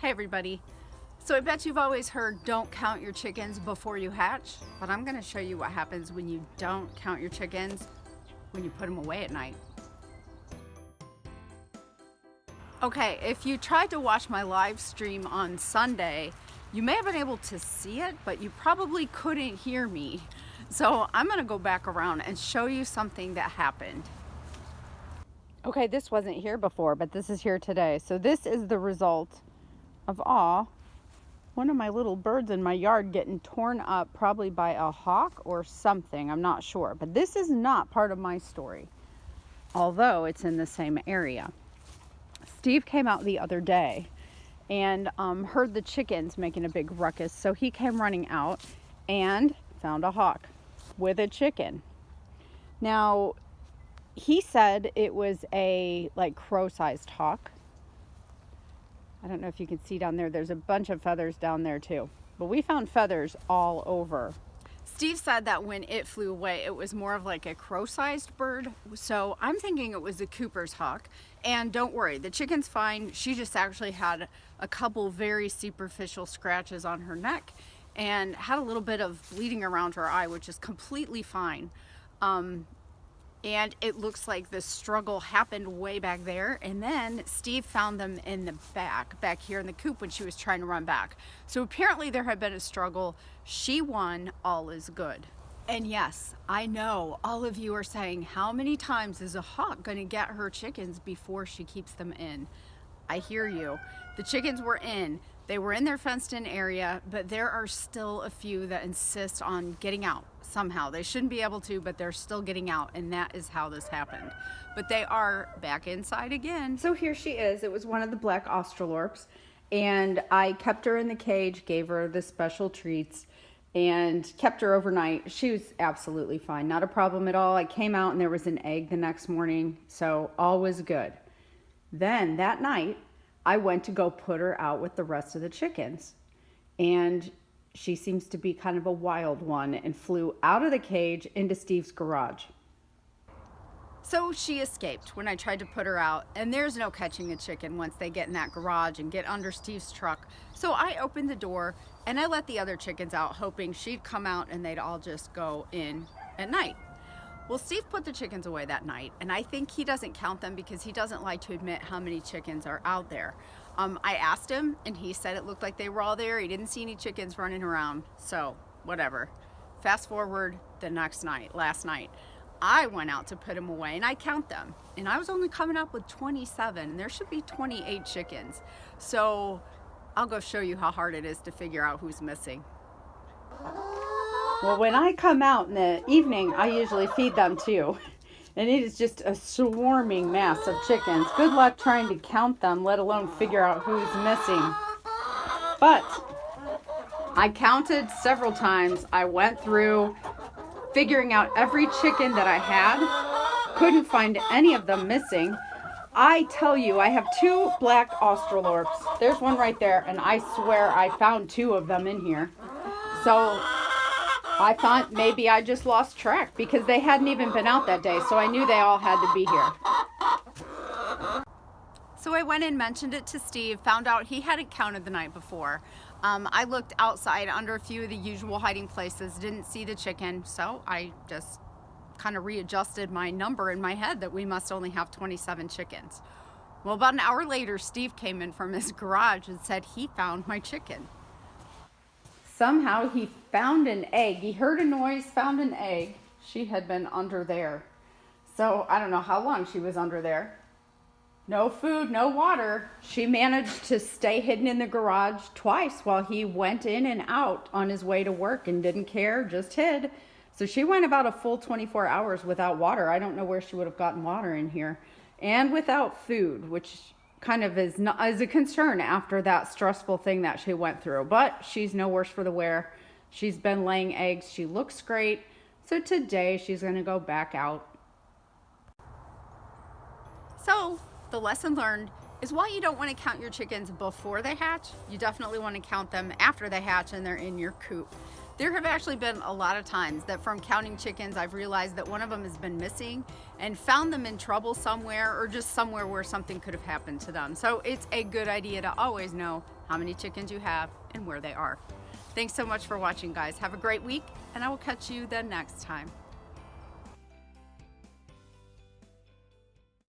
Hey everybody. So I bet you've always heard don't count your chickens before you hatch, but I'm gonna show you what happens when you don't count your chickens when you put them away at night. Okay, if you tried to watch my live stream on Sunday, you may have been able to see it, but you probably couldn't hear me. So I'm gonna go back around and show you something that happened. Okay, this wasn't here before, but this is here today. So this is the result of one of my little birds in my yard getting torn up, probably by a hawk or something. I'm not sure, but this is not part of my story, although it's in the same area. Steve came out the other day and heard the chickens making a big ruckus, so he came running out and found a hawk with a chicken. Now, he said it was a crow-sized hawk. I don't know if you can see down there. There's a bunch of feathers down there too. But we found feathers all over. Steve said that when it flew away, it was more of like a crow-sized bird. So I'm thinking it was a Cooper's hawk. And don't worry, the chicken's fine. She just actually had a couple very superficial scratches on her neck and had a little bit of bleeding around her eye, which is completely fine. And it looks like the struggle happened way back there, and then Steve found them in the back here in the coop when she was trying to run back. So apparently there had been a struggle. She won. All is good. And yes, I know all of you are saying, how many times is a hawk going to get her chickens before she keeps them in? I hear you. The chickens were in. They were in their fenced-in area, but there are still a few that insist on getting out somehow. They shouldn't be able to, but they're still getting out, and that is how this happened. But they are back inside again. So here she is. It was one of the black Australorps, and I kept her in the cage, gave her the special treats, and kept her overnight. She was absolutely fine. Not a problem at all. I came out, and there was an egg the next morning, so all was good. Then that night, I went to go put her out with the rest of the chickens, and she seems to be kind of a wild one and flew out of the cage into Steve's garage. So she escaped when I tried to put her out, and there's no catching a chicken once they get in that garage and get under Steve's truck. So I opened the door and I let the other chickens out, hoping she'd come out and they'd all just go in at night. Well, Steve put the chickens away that night, and I think he doesn't count them because he doesn't like to admit how many chickens are out there. I asked him, and he said it looked like they were all there. He didn't see any chickens running around, so whatever. Fast forward the next night, last night, I went out to put them away, and I count them, and I was only coming up with 27, and there should be 28 chickens. So I'll go show you how hard it is to figure out who's missing. Well, when I come out in the evening, I usually feed them too. And it is just a swarming mass of chickens. Good luck trying to count them, let alone figure out who's missing. But I counted several times. I went through figuring out every chicken that I had. Couldn't find any of them missing. I tell you, I have two black Australorps. There's one right there, and I swear I found two of them in here. So I thought maybe I just lost track because they hadn't even been out that day, so I knew they all had to be here. So I went and mentioned it to Steve, found out he hadn't counted the night before. I looked outside under a few of the usual hiding places, didn't see the chicken, so I just kind of readjusted my number in my head that we must only have 27 chickens. Well, about an hour later, Steve came in from his garage and said he found my chicken. Somehow he found an egg. He heard a noise, found an egg. She had been under there. So I don't know how long she was under there. No food, no water. She managed to stay hidden in the garage twice while he went in and out on his way to work and didn't care, just hid. So she went about a full 24 hours without water. I don't know where she would have gotten water in here. And without food, which kind of is a concern after that stressful thing that she went through. But she's no worse for the wear. She's been laying eggs. She looks great. So today she's going to go back out. So the lesson learned is while you don't want to count your chickens before they hatch, you definitely want to count them after they hatch and they're in your coop. There have actually been a lot of times that from counting chickens, I've realized that one of them has been missing and found them in trouble somewhere, or just somewhere where something could have happened to them. So it's a good idea to always know how many chickens you have and where they are. Thanks so much for watching, guys. Have a great week, and I will catch you then next time.